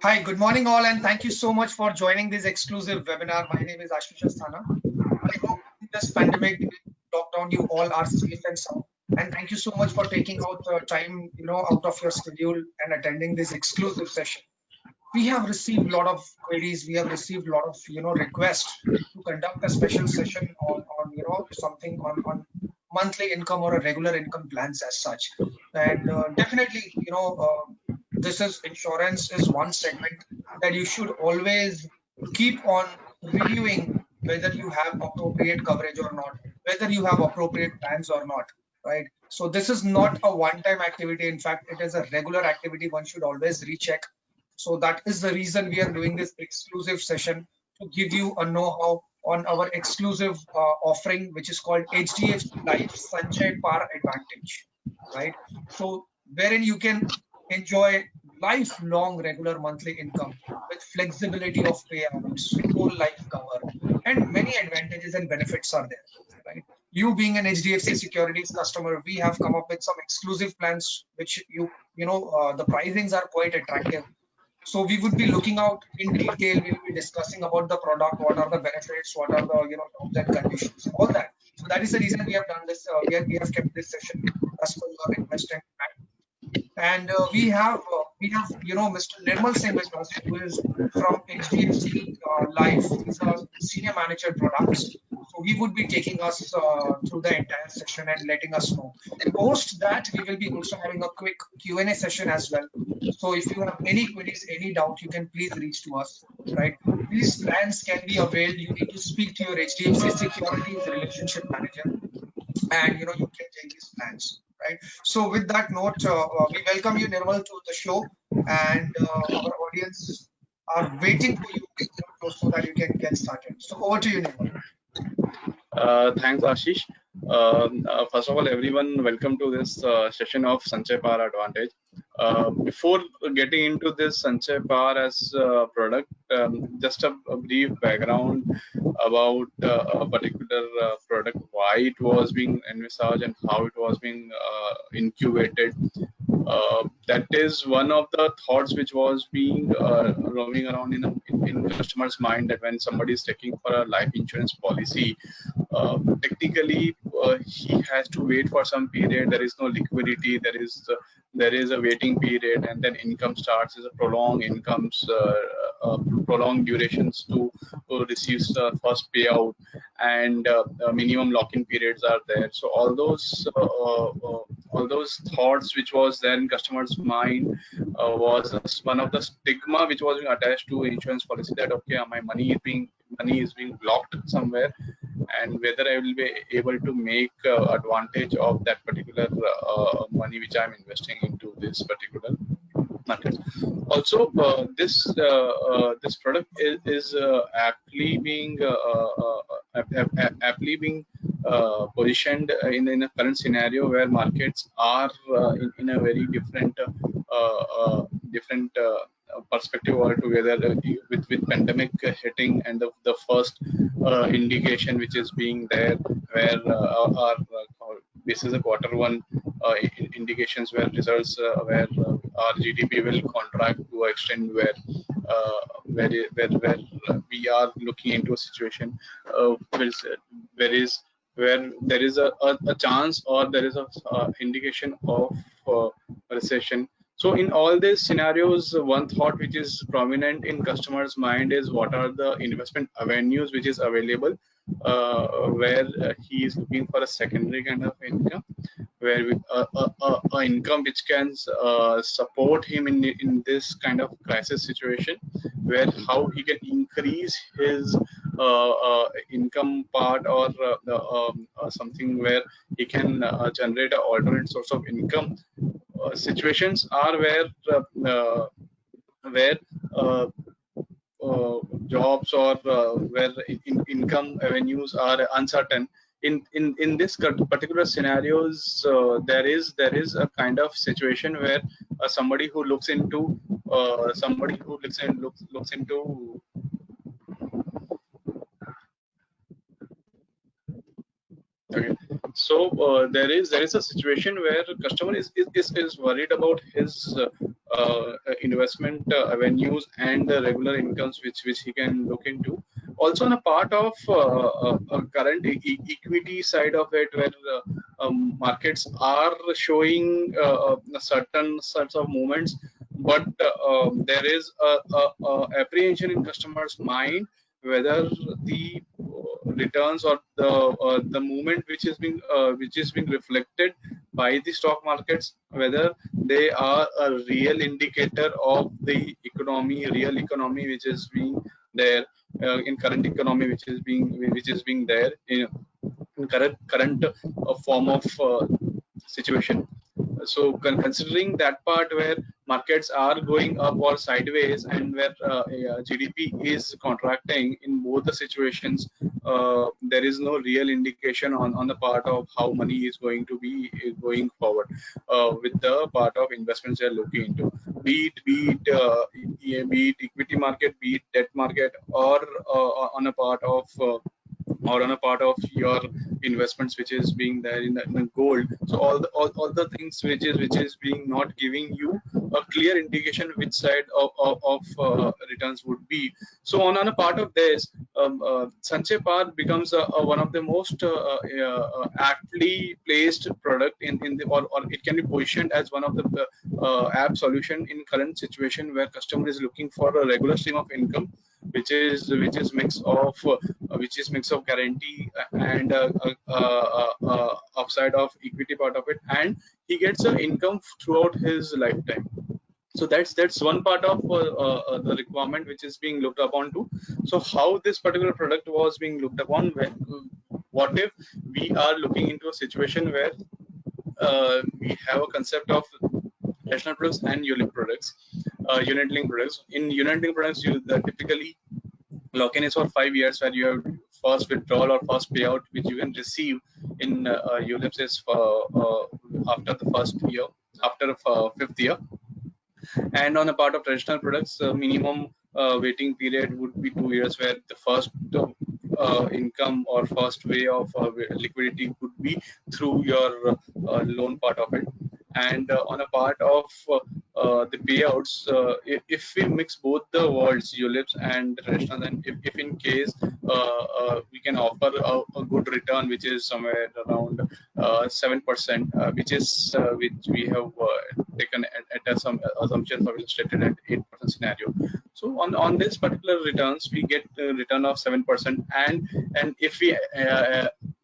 Hi, good morning all, and thank you so much for joining this exclusive webinar. My name is Ashish Asthana. I hope in this pandemic lockdown you all are safe and sound. And thank you so much for taking out time, out of your schedule and attending this exclusive session. We have received a lot of queries. We have received a lot of, requests to conduct a special session on something on monthly income or a regular income plans as such. And definitely, this is insurance is one segment that you should always keep on reviewing whether you have appropriate coverage or not, whether you have appropriate plans or not, right? So this is not a one-time activity. In fact, it is a regular activity. One should always recheck. So that is the reason we are doing this exclusive session to give you a know-how on our exclusive offering, which is called HDFC Life Sanchay Par Advantage, right? So wherein you can enjoy lifelong regular monthly income with flexibility of payouts, whole life cover, and many advantages and benefits are there, right? You being an HDFC Securities customer, we have come up with some exclusive plans, which the pricings are quite attractive. So we would be looking out in detail. We will be discussing about the product, what are the benefits, what are the terms and conditions, all that. So that is the reason we have done this. We have kept this session as per your request and and we have Mr. Nirmal Singh with us, who is from HDFC Life. He's a senior manager products. So he would be taking us through the entire session and letting us know. Post that, we will be also having a quick Q&A session as well. So if you have any queries, any doubt, you can please reach to us. Right? These plans can be availed. You need to speak to your HDFC Securities relationship manager, and you can take these plans, right? So with that note, we welcome you, Nirmal, to the show, and our audience are waiting for you, so that you can get started. So over to you, Nirmal. Thanks, Ashish. First of all, everyone, welcome to this session of Sanchay Par Advantage. Before getting into this Sanchay Par as a product, just a brief background about a particular product, why it was being envisaged and how it was being incubated. That is one of the thoughts which was being roaming around in customers' mind, that when somebody is taking for a life insurance policy, technically he has to wait for some period. There is no liquidity. There is a waiting period, and then income starts as a prolonged incomes, prolonged durations to receive the first payout, and minimum lock-in periods are there. So all those thoughts which was there in customers' mind was one of the stigma which was being attached to insurance policy, that okay, my money is being blocked somewhere, and whether I will be able to make advantage of that particular money which I'm investing into this particular market. Also, this product is aptly being positioned in a current scenario where markets are in a very different perspective altogether, with pandemic hitting, and the first indication which is being there, where our this is a quarter one indications, where results where our GDP will contract to an extent where we are looking into a situation where there is a chance, or there is a indication of recession. So in all these scenarios, one thought which is prominent in customers' mind is what are the investment avenues which is available, where he is looking for a secondary kind of income, where income which can support him in this kind of crisis situation, where how he can increase his income part, or something where he can generate an alternate source of income. Situations are where jobs, or where income avenues are uncertain. In this particular scenarios, there is a kind of situation where somebody who looks into looks into okay. So there is a situation where the customer is worried about his investment avenues and the regular incomes which he can look into. Also on a part of current equity side of it, where markets are showing certain sorts of movements, but there is a apprehension in customers' mind whether the returns or the movement which is being reflected by the stock markets, whether they are a real indicator of the economy, real economy which is being there in current economy, which is being there in current form of situation. So considering that part where markets are going up or sideways, and where GDP is contracting, in both the situations, there is no real indication on the part of how money is going to be going forward with the part of investments they are looking into, be it equity market, be it debt market, or on a part of your investments which is being there in the gold. So all the things which is being not giving you a clear indication which side of returns would be. So on a part of this, Sanchay Par becomes one of the most aptly placed product in the, or it can be positioned as one of the app solution in current situation, where customer is looking for a regular stream of income which is mix of guarantee and upside of equity part of it, and he gets an income throughout his lifetime. So that's one part of the requirement which is being looked upon to. So how this particular product was being looked upon, when what if we are looking into a situation where we have a concept of traditional products and ULIP products, unit link products. In unit link products, you typically lock-in is for 5 years, where you have first withdrawal or first payout which you can receive in ULIPs is after the first year, after fifth year. And on the part of traditional products, minimum waiting period would be 2 years, where the first income or first way of liquidity could be through your loan part of it. And on a part of the payouts, if we mix both the worlds, ULIPs and traditional, then if in case we can offer a good return which is somewhere around 7%, which we have taken at some assumptions of illustrated at 8% scenario. So on this particular returns, we get a return of 7%, and if we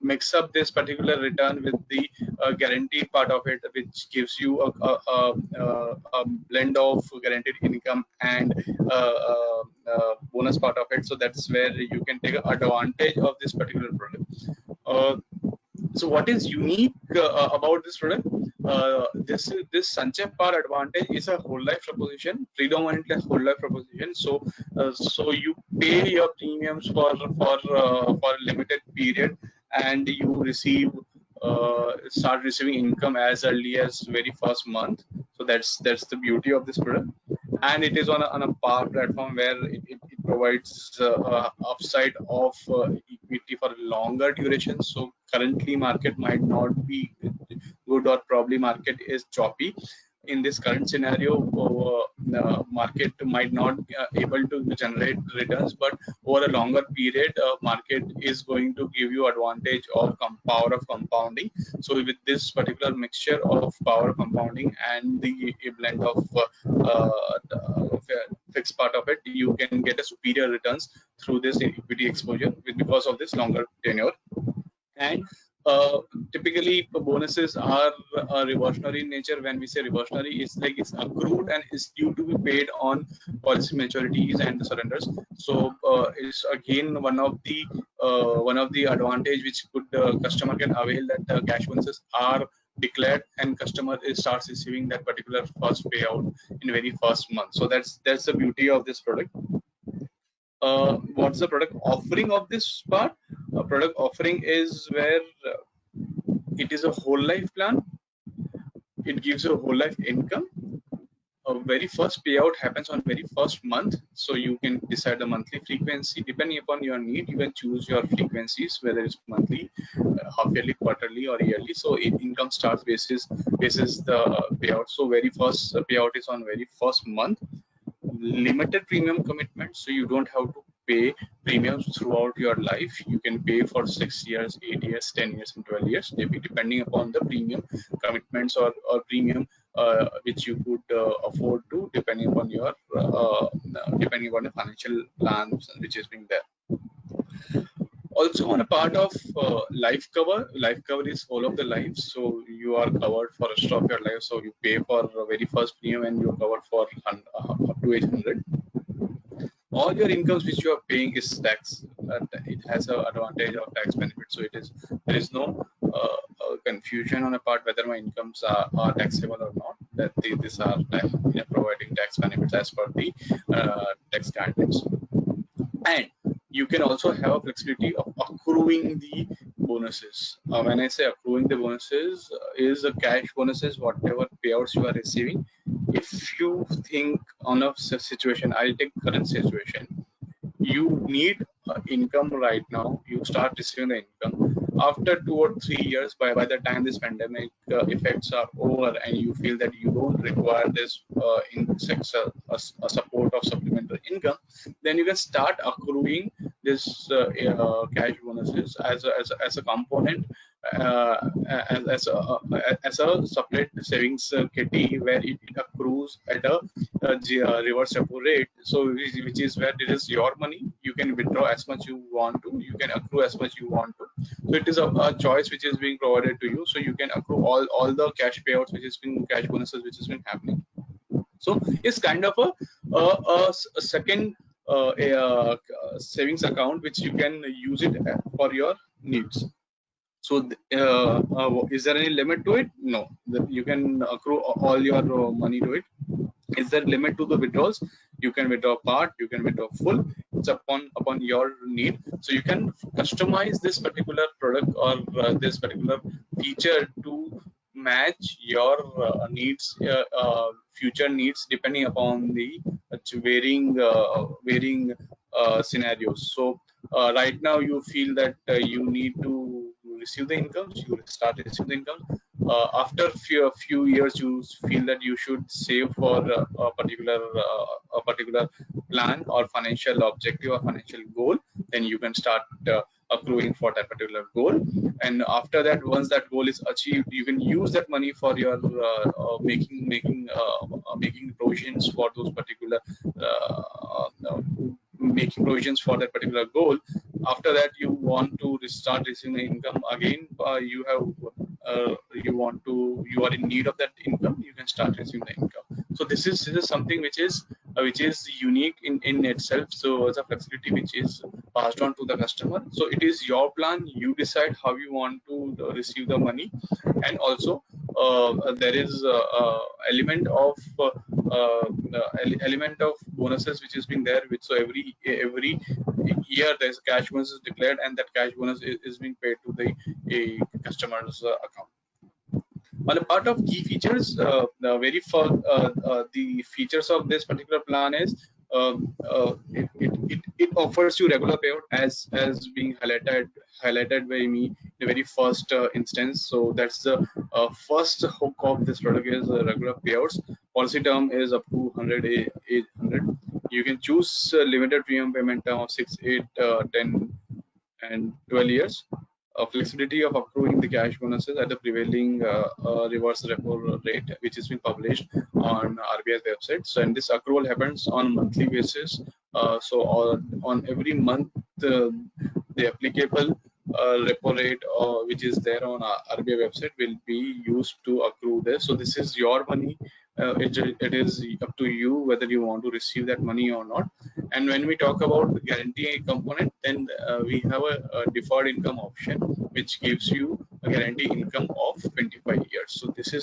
mix up this particular return with the guaranteed part of it, which gives you a blend of guaranteed income and bonus part of it, so that's where you can take advantage of this particular product. So what is unique about this product? This Sanchay Par Advantage is a whole life proposition, predominantly a whole life proposition. So so you pay your premiums for a limited period, and you receive start receiving income as early as very first month. So that's the beauty of this product, and it is on a par platform where it provides upside of equity for longer duration. So currently market might not be good, or probably market is choppy. In this current scenario, market might not able to generate returns, but over a longer period, market is going to give you advantage of power of compounding. So with this particular mixture of power of compounding and the blend of fixed part of it, you can get a superior returns through this equity exposure because of this longer tenure. And typically bonuses are reversionary in nature. When we say reversionary, it's like it's accrued and is due to be paid on policy maturities and the surrenders. So it's again one of the advantage which could customer can avail, that cash bonuses are declared and customer starts receiving that particular first payout in very first month. So that's the beauty of this product. What's the product offering of this part? Product offering is where it is a whole life plan. It gives you a whole life income. very first payout happens on very first month, so you can decide the monthly frequency. Depending upon your need, you can choose your frequencies, whether it's monthly, half yearly, quarterly, or yearly. So income starts basis the payout. So very first payout is on very first month. Limited premium commitment, so you don't have to pay premiums throughout your life. You can pay for 6 years, 8 years, 10 years, and 12 years, depending upon the premium commitments or premium which you could afford to, depending upon your depending upon the financial plans which is being there. Also, on a part of life cover is all of the lives, so you are covered for rest of your life. So you pay for the very first premium and you're covered for up to 800. All your incomes which you are paying is tax. It has an advantage of tax benefit, so there is no confusion on a part whether my incomes are taxable or not. That these are providing tax benefits as per the tax guidelines. And you can also have a flexibility of accruing the bonuses. When I say accruing the bonuses, is the cash bonuses, whatever payouts you are receiving. If you think on a situation, I'll take current situation. You need income right now. You start receiving the income after 2 or 3 years. By the time this pandemic effects are over, and you feel that you don't require this a support of supplementary income, then you can start accruing this cash bonuses as a component, as a separate savings kitty, where it accrues at a reverse repo rate. So which is where it is your money. You can withdraw as much you want to. You can accrue as much you want to. So it is a choice which is being provided to you. So you can accrue all the cash payouts, which has been cash bonuses, which has been happening. So it's kind of a second savings account which you can use it for your needs. So is there any limit to it? No, you can accrue all your money to it. Is there limit to the withdrawals? You can withdraw part, you can withdraw full. It's upon your need. So you can customize this particular product or this particular feature to match your needs, future needs, depending upon the varying scenarios. So right now you feel that you need to receive the incomes, you start receiving the income. After a few years, you feel that you should save for a particular plan or financial objective or financial goal. Then you can start accruing for that particular goal. And after that, once that goal is achieved, you can use that money for your making provisions for those particular making provisions for that particular goal. After that, you want to start receiving income again. You are in need of that income. You can start receiving the income. So this is something which is unique in itself. So it's a flexibility which is passed on to the customer. So it is your plan. You decide how you want to receive the money. And also there is element of bonuses which is being there. Which so every year there's cash bonus is declared, and that cash bonus is being paid to the customer's account. On a part of key features, the features of this particular plan is it offers you regular payout as being highlighted by me in the very first instance. So that's the first hook of this product is regular payouts. Policy term is up to 800. You can choose limited premium payment term of 6, 8, 10, and 12 years. Flexibility of accruing the cash bonuses at the prevailing reverse repo rate, which has been published on RBI's website. So, and this accrual happens on monthly basis. So, on every month, the applicable repo rate which is there on RBI website will be used to accrue this. So, this is your money. It is up to you whether you want to receive that money or not. And when we talk about the guarantee component, then we have a deferred income option which gives you a guarantee income of 25 years. So this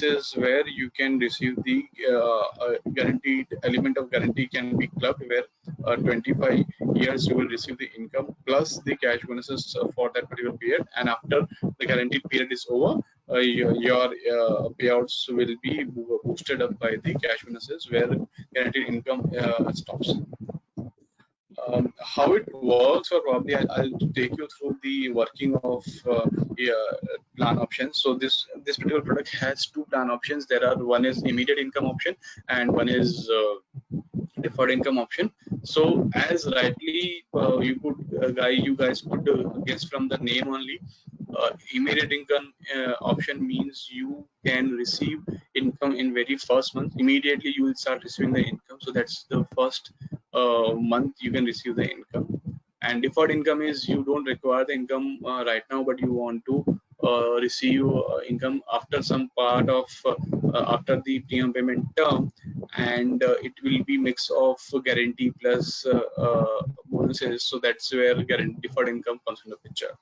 is where you can receive the guaranteed element of guarantee can be clubbed, where 25 years you will receive the income plus the cash bonuses for that particular period. And after the guaranteed period is over, your payouts will be boosted up by the cash bonuses where guaranteed income stops. How it works, or probably I'll take you through the working of yeah, plan options. So this particular product has two plan options. There are, one is immediate income option and one is deferred income option. So as rightly you guys could guess from the name only, immediate income option means you can receive income in very first month. Immediately you will start receiving the income. So that's the first month you can receive the income. And deferred income is you don't require the income right now, but you want to receive income after some part of after the premium payment term, and it will be mix of guarantee plus bonuses. So that's where deferred income comes in the picture.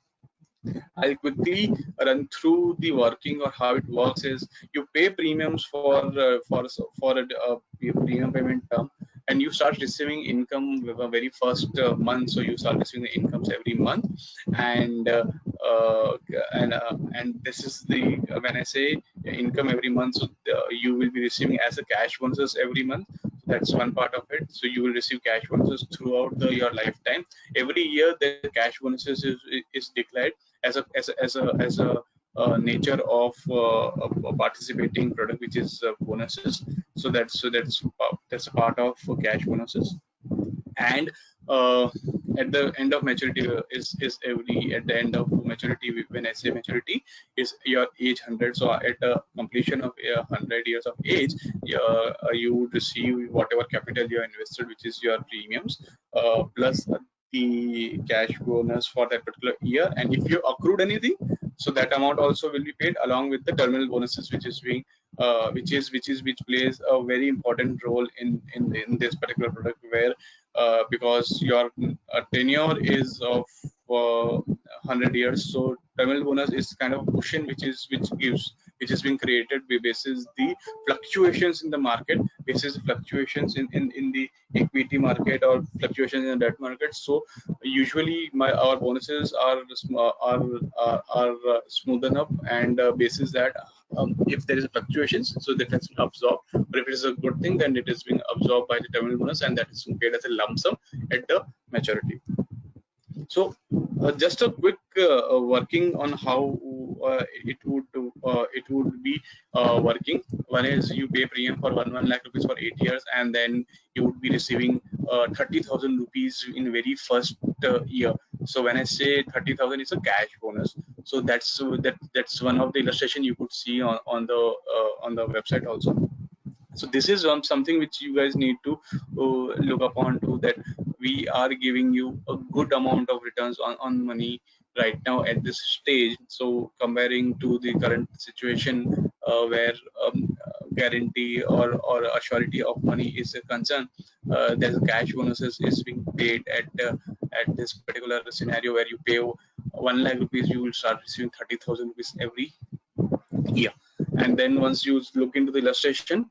I'll quickly run through the working or how it works. Is you pay premiums for a premium payment term, and you start receiving income with the very first month. So you start receiving the incomes every month, and uh, and this is the when I say income every month, so you will be receiving as a cash bonuses every month. That's one part of it. So you will receive cash bonuses throughout your lifetime. Every year the cash bonuses is declared as a nature of a participating product, which is bonuses. So that's a part of cash bonuses. And uh, at the end of maturity is every at the end of maturity, when I say maturity, is your age 100. So at the completion of 100 years of age, you would receive whatever capital you have invested, which is your premiums, plus the cash bonus for that particular year. And if you accrued anything, so that amount also will be paid along with the terminal bonuses, which is being which plays a very important role in this particular product, where because your tenure is of 100 years. So terminal bonus is kind of a cushion which is being created basis the fluctuations in the market, basis fluctuations in the equity market or fluctuations in the debt market. So usually our bonuses are smoothen up, and basis that if there is a fluctuations, so that has been absorbed. But if it is a good thing, then it is being absorbed by the terminal bonus, and that is paid as a lump sum at the maturity. So just a quick working on how it would be working. One is you pay premium for 1 lakh rupees for 8 years, and then you would be receiving 30,000 rupees in very first year. So when I say 30,000, it's a cash bonus. So that's one of the illustration you could see on the website also. So this is something which you guys need to look upon to, that we are giving you a good amount of returns on money right now at this stage. So comparing to the current situation where guarantee or a surety of money is a concern, there's a cash bonuses is being paid at this particular scenario where you pay 1 lakh rupees, you will start receiving 30,000 rupees every year. And then once you look into the illustration,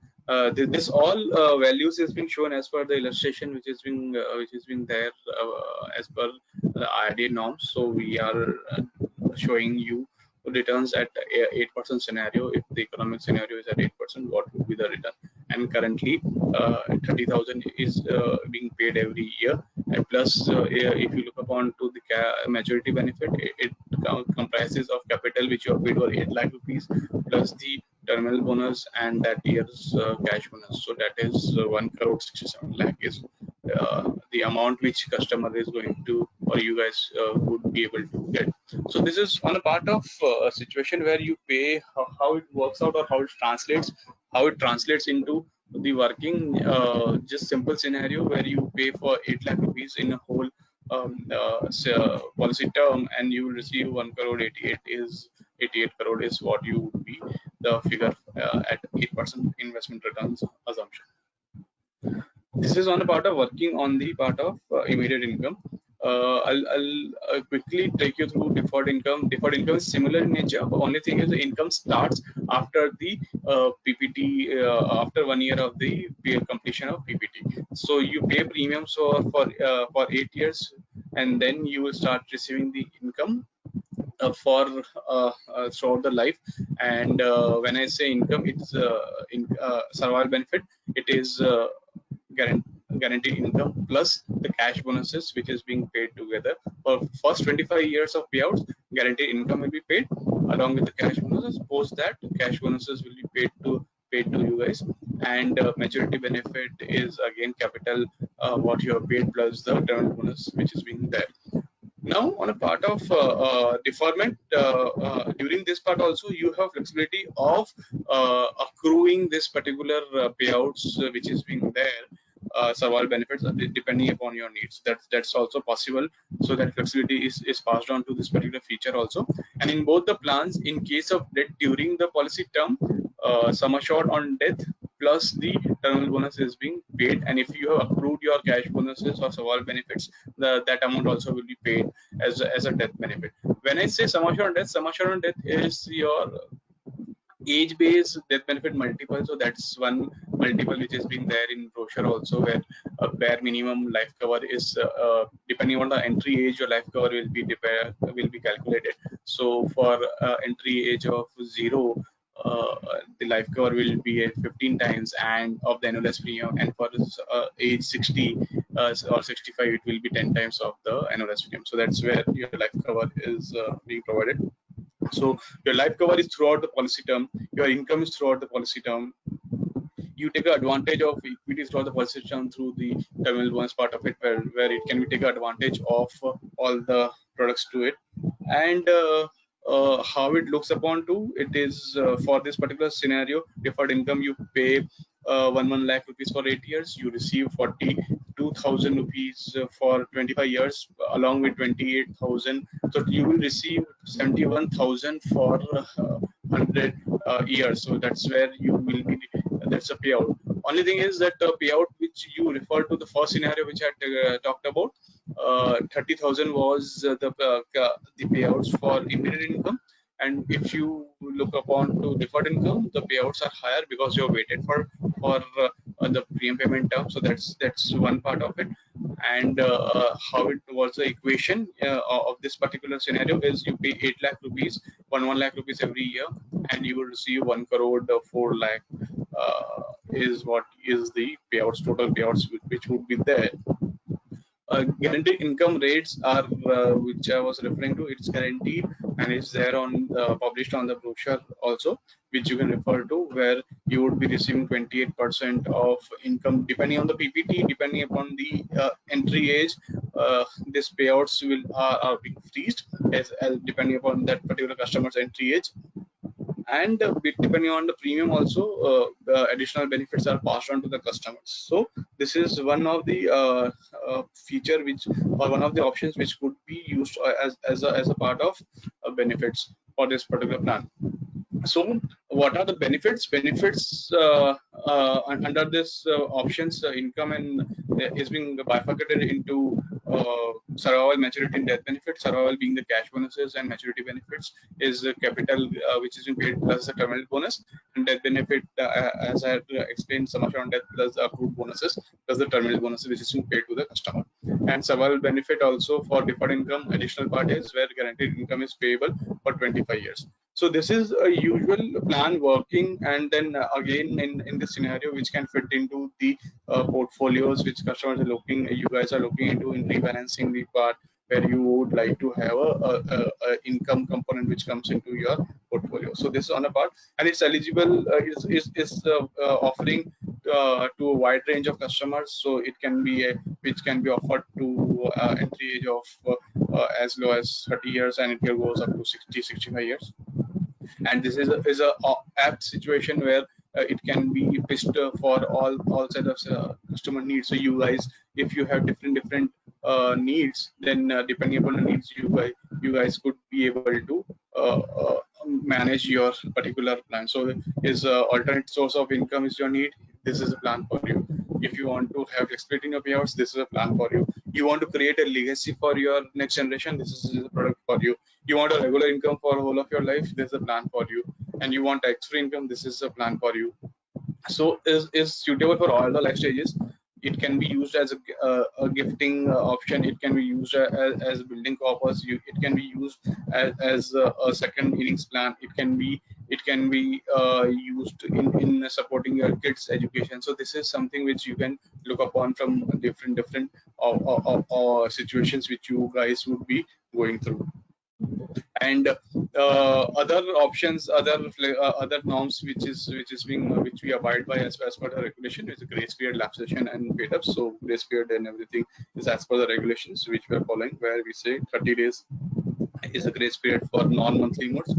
this all values is being shown as per the illustration which is being there as per the IRDA norms. So we are showing you returns at 8% scenario. If the economic scenario is at 8%, what would be the return? And currently 30,000 is being paid every year. And plus if you look upon to the maturity benefit, it comprises of capital which you have paid for 8 lakh rupees plus the terminal bonus and that year's cash bonus. So that is 1 crore 67 lakh is the amount which customer is going to, or you guys would be able to get. So this is on a part of a situation where you pay, how it works out, or how it translates into the working. Just simple scenario where you pay for 8 lakh rupees in a whole policy term, and you will receive 1 crore 88 crore is what you would be the figure at 8% investment returns assumption. This is on the part of working on the part of immediate income. I'll quickly take you through deferred income. Deferred income is similar in nature. The only thing is the income starts after the PPT, after 1 year of the completion of PPT. So you pay premiums for 8 years, and then you will start receiving the income for throughout the life. And when I say income, it's survival benefit. It is guaranteed income plus the cash bonuses which is being paid together for first 25 years of payouts. Guaranteed income will be paid along with the cash bonuses. Post that, cash bonuses will be paid to you guys, and maturity benefit is again capital what you have paid plus the terminal bonus which is being there. Now, on a part of deferment, during this part also you have flexibility of accruing this particular payouts which is being there, survival benefits depending upon your needs. That's also possible. So that flexibility is passed on to this particular feature also. And in both the plans, in case of death during the policy term, sum assured on death plus the terminal bonus is being paid, and if you have accrued your cash bonuses or survival benefits, that amount also will be paid as a death benefit. When I say sum assured on death is your age-based death benefit multiple. So that's one multiple which is being there in brochure also, where a bare minimum life cover is depending on the entry age, your life cover will be calculated. So for entry age of 0, the life cover will be 15 times and of the annualized premium, and for age 60 or 65 it will be 10 times of the annualized premium. So that's where your life cover is being provided. So your life cover is throughout the policy term, your income is throughout the policy term. You take advantage of equities throughout the policy term through the terminal bonus part of it, where it can be taken advantage of all the products to it. And how it looks upon to it is for this particular scenario, deferred income, you pay 1 lakh rupees for 8 years, you receive 42,000 rupees for 25 years along with 28,000, so you will receive 71,000 for 100 years. So that's where you will be, that's a payout. Only thing is that payout which you refer to the first scenario which I talked about, 30,000 was the payouts for immediate income, and if you look upon to deferred income, the payouts are higher because you're waited for the premium payment term. So that's one part of it. And how it was the equation of this particular scenario is you pay 8 lakh rupees, 1 lakh rupees every year, and you will receive 1 crore 4 lakh is what is the payouts, total payouts which would be there. Guaranteed income rates are which I was referring to. It's guaranteed and it's there on published on the brochure also, which you can refer to, where you would be receiving 28% of income depending on the PPT, depending upon the entry age. These payouts will are being freezed as depending upon that particular customer's entry age. And depending on the premium also, additional benefits are passed on to the customers. So this is one of the feature which, or one of the options which could be used as a part of benefits for this particular plan. So what are the benefits? Under this options, income and is being bifurcated into survival, maturity, and death benefits. Survival being the cash bonuses, and maturity benefits is the capital which is being paid plus the terminal bonus, and death benefit, as I explained, sum assured on death plus the accrued bonuses plus the terminal bonuses which is being paid to the customer. And survival benefit also for deferred income, additional part is where guaranteed income is payable for 25 years. So this is a usual plan working, and then again in this scenario which can fit into the portfolios which customers are looking, you guys are looking into in rebalancing the part where you would like to have a income component which comes into your portfolio. So this is on a part, and it's eligible is offering to a wide range of customers. So it can be which can be offered to entry age of as low as 30 years, and it goes up to 65 years. And this is a apt situation where it can be pitched for all sets of customer needs. So you guys, if you have different needs, then depending upon the needs, you guys could be able to manage your particular plan. So is alternate source of income is your need, this is a plan for you. If you want to have flexibility in your payouts, this is a plan for you. You want to create a legacy for your next generation, this is a product for you. You want a regular income for whole of your life, this is a plan for you. And you want tax-free income, this is a plan for you. So is suitable for all the life stages. it can be used as a gifting option. It can be used as building coffers. It can be used as a second innings plan. It can be used in supporting your kids' education. So this is something which you can look upon from different situations which you guys would be going through. And other options, other norms which we abide by as per the regulation is a grace period, lapsation, and paid up. So grace period and everything is as per the regulations which we are following, where we say 30 days is a grace period for non-monthly modes.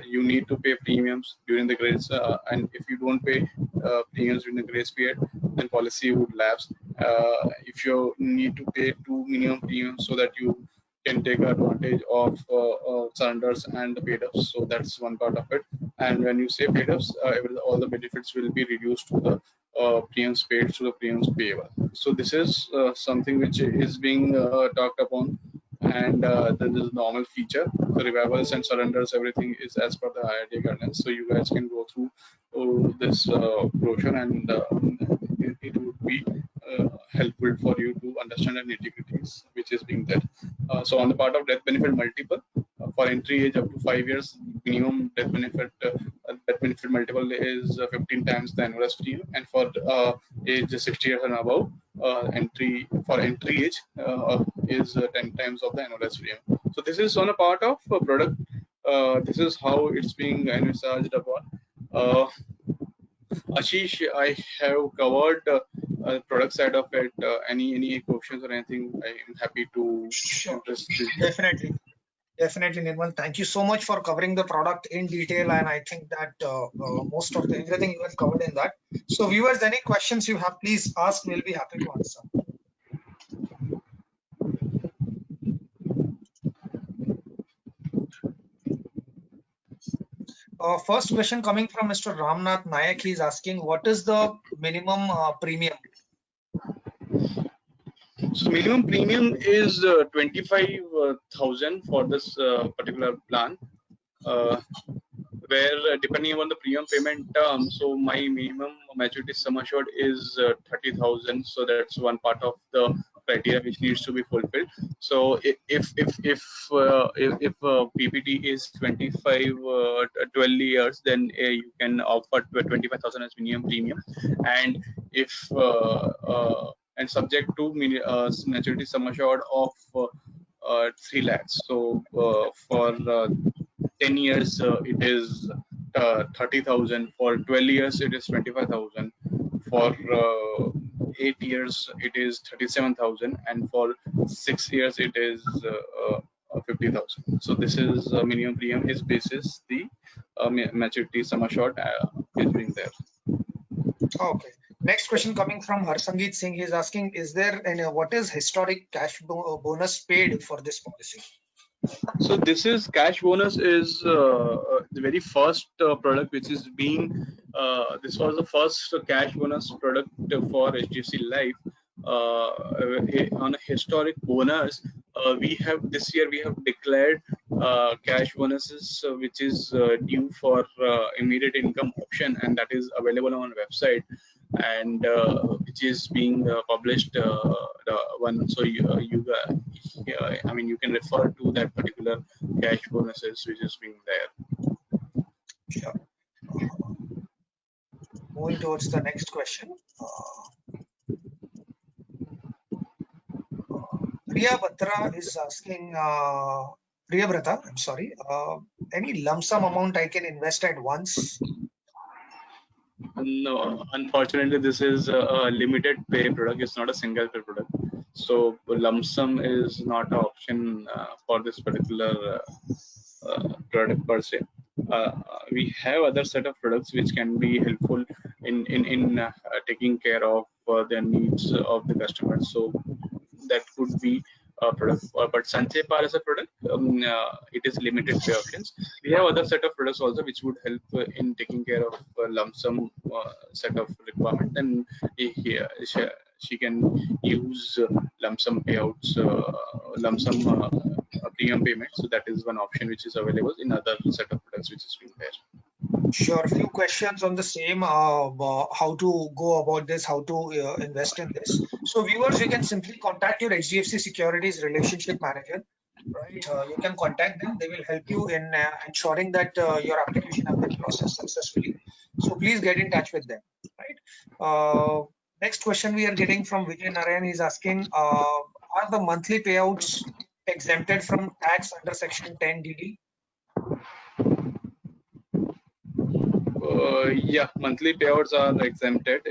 You need to pay premiums during the grace, and if you don't pay premiums during the grace period, then policy would lapse. If you need to pay two minimum premiums so that you can take advantage of surrenders and the paid ups, so that's one part of it. And when you say paid ups, all the benefits will be reduced to the premiums paid to the premiums payable. So this is something which is being talked upon, and this is normal feature. The revivals and surrenders, everything is as per the IRDA guidelines. So you guys can go through this brochure, and it would be helpful for you to understand the nitty-gritties which is being there. So on the part of death benefit multiple, for entry age up to 5 years, minimum death benefit multiple is 15 times the annual premium, and for age 60 years and above, entry age is 10 times of the annual premium. So this is on a part of product. This is how it's being envisaged upon. Ashish, I have covered product side of it. Any questions or anything? I am happy to address this. Definitely, Nirmal. Thank you so much for covering the product in detail, and I think that most of everything you have covered in that. So, viewers, any questions you have, please ask. We'll be happy to answer. First question coming from Mr. Ramnath Nayak. He's asking, what is the minimum premium? So minimum premium is 25,000 for this particular plan, where depending on the premium payment term, so my minimum maturity sum assured is 30,000. So that's one part of the criteria which needs to be fulfilled. So if PPT is 12 years, then you can offer 25,000 as minimum premium, and if and subject to maturity sum assured of 3 lakhs. So for 10 years it is 30,000. For 12 years it is 25,000. For 8 years it is 37,000, and for 6 years it is 50,000. So this is minimum premium is basis the maturity sum assured is being there. Okay. Next question coming from Harsangeet Singh. He's asking, is there any, what is historic cash bonus paid for this policy? So this is cash bonus is the very first product which is being this was the first cash bonus product for HDFC Life. On a historic bonus, we have this year we have declared cash bonuses which is due for immediate income option, and that is available on our website, and which is being published the one. So I mean, you can refer to that particular cash bonuses which is being there. Sure. Moving towards the next question. Priya Batra is asking, Priya Brata, I'm sorry, any lump sum amount I can invest at once? No, unfortunately, this is a limited pay product. It's not a single pay product. So lump sum is not an option for this particular product per se. We have other set of products which can be helpful in taking care of the needs of the customers. So that could be a product, but Sanchay Par as a product, it is limited pay options. We have other set of products also which would help in taking care of lump sum set of requirement, and she can use lump sum payouts, lump sum premium payment. So that is one option which is available in other set of products which is being there. Sure. A few questions on the same, how to go about this, how to invest in this. So viewers, you can simply contact your HDFC Securities relationship manager, right? You can contact them. They will help you in ensuring that your application has been processed successfully. So please get in touch with them, right? Next question we are getting from Vijay Narayan. He's asking, are the monthly payouts exempted from tax under Section 10 DD? Yeah, monthly payouts are exempted,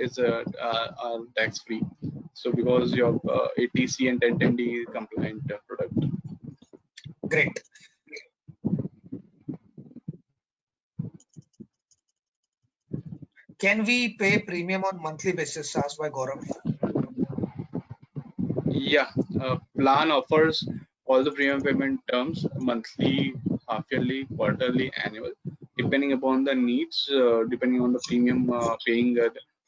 are tax free. So because you have ATC and 1010D compliant product. Great. Can we pay premium on monthly basis? Asked by Gaurav. Yeah, plan offers all the premium payment terms: monthly, half yearly, quarterly, annual, depending upon the needs, depending on the premium paying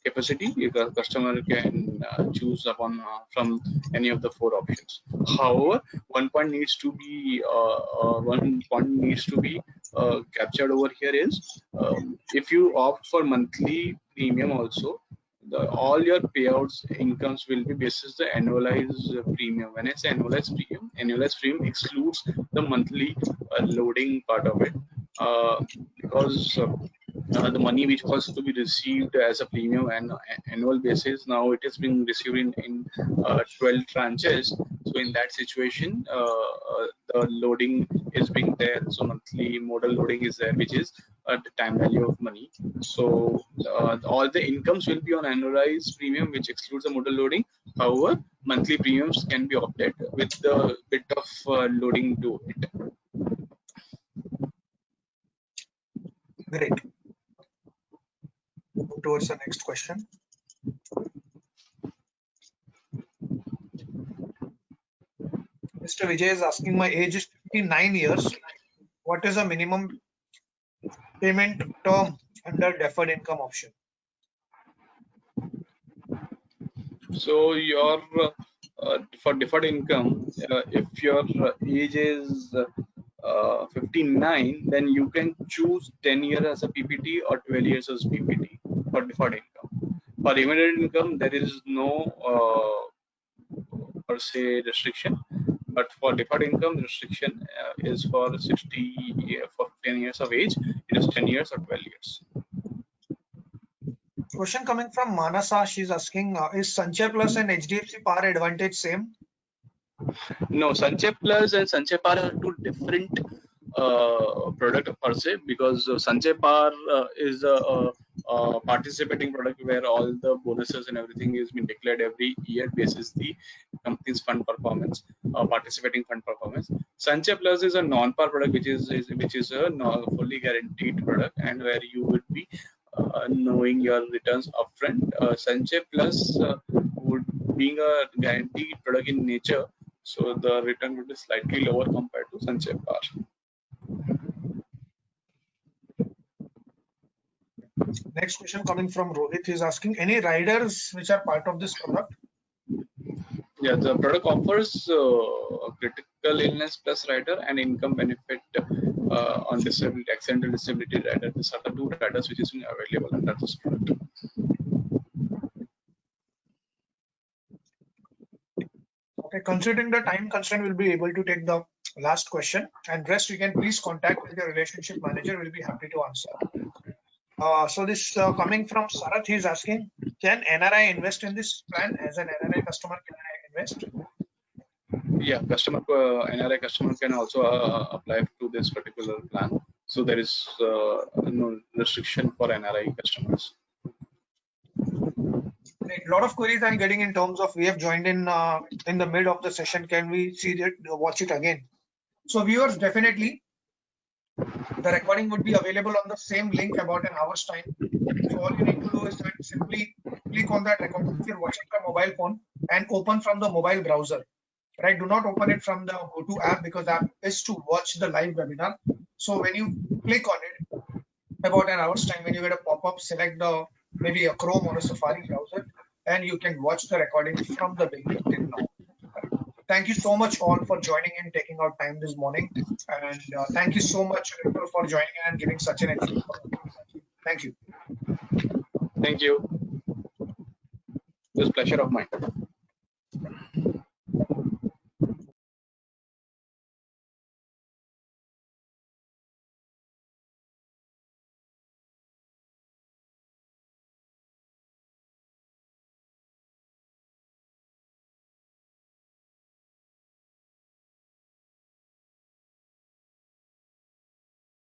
capacity. The customer can choose upon from any of the four options. However, one point needs to be captured over here is, if you opt for monthly premium also, all your payouts incomes will be basis the annualized premium. When I say annualized premium excludes the monthly loading part of it, because the money which was to be received as a premium and annual basis, now it is being received in 12 tranches. So in that situation, the loading is being there. So monthly modal loading is there, which is the time value of money. So all the incomes will be on annualized premium, which excludes the modal loading. However, monthly premiums can be opted with the bit of loading to it. Great. Move towards the next question. Mr. Vijay is asking, my age is 59 years. What is the minimum payment term under deferred income option? So your for deferred income, if your age is 59, then you can choose 10 years as a PPT or 12 years as PPT for deferred income. For immediate income, there is no per se restriction, but for deferred income, the restriction is for 10 years of age. It is 10 years or 12 years. Question coming from Manasa. She's asking, is Sanchay Plus and HDFC Par Advantage same? No, Sanchay Plus and Sanchay Par are two different product per se, because Sanchay Par is a participating product where all the bonuses and everything is being declared every year basis the company's fund performance, participating fund performance. Sanchay Plus is a non-par product, which is a fully guaranteed product, and where you would be knowing your returns upfront. Sanchay Plus would being a guaranteed product in nature, so the return would be slightly lower compared to Sanchay Par. Next question coming from Rohit is asking, any riders which are part of this product? Yeah, the product offers critical illness plus rider and income benefit on disability, accidental disability rider. These are the two riders which is available under this product. Okay, considering the time constraint, we'll be able to take the last question, and rest you can please contact with your relationship manager. We'll be happy to answer. So this coming from Sarath, he's asking, can NRI invest in this plan? As an NRI customer, can I invest? Yeah, NRI customer can also apply to this particular plan. So there is no restriction for NRI customers. A lot of queries I'm getting in terms of, we have joined in the mid of the session. Can we see it, watch it again? So viewers, definitely the recording would be available on the same link about an hour's time. So all you need to do is that simply click on that recording if you're watching from mobile phone and open from the mobile browser. Right? Do not open it from the GoTo app, because app is to watch the live webinar. So when you click on it about an hour's time, when you get a pop-up, select the maybe a Chrome or a Safari browser, and you can watch the recording from the beginning till now. Thank you so much all for joining and taking out time this morning. And thank you so much, Victor, for joining and giving such an information. Thank you. Thank you. It was a pleasure of mine.